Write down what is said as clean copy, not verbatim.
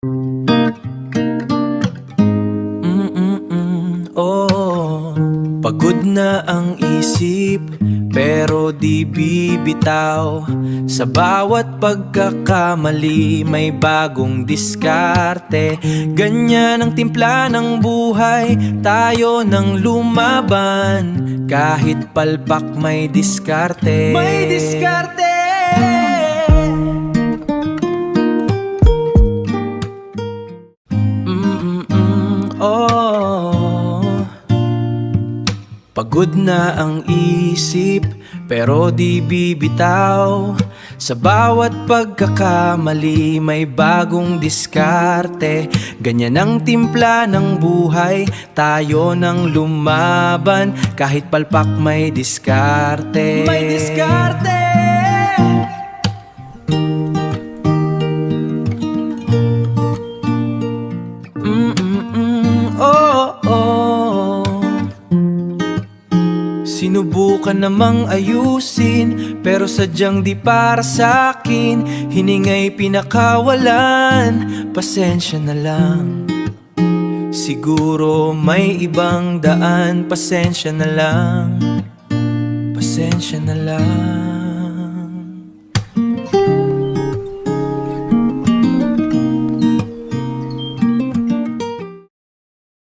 Oh, pagod na ang isip pero di bibitaw. Sa bawat pagkakamali may bagong diskarte. Ganyan ang timpla ng buhay, tayo nang lumaban. Kahit palpak may diskarte. May diskarte! Oh, pagod na ang isip pero di bibitaw. Sa bawat pagkakamali may bagong diskarte. Ganyan ang timpla ng buhay, tayo nang lumaban. Kahit palpak may diskarte. May diskarte! Sinubukan namang ayusin pero sadyang di para sa'kin. Hiningay pinakawalan, pasensya na lang. Siguro may ibang daan, pasensya na lang. Pasensya na lang.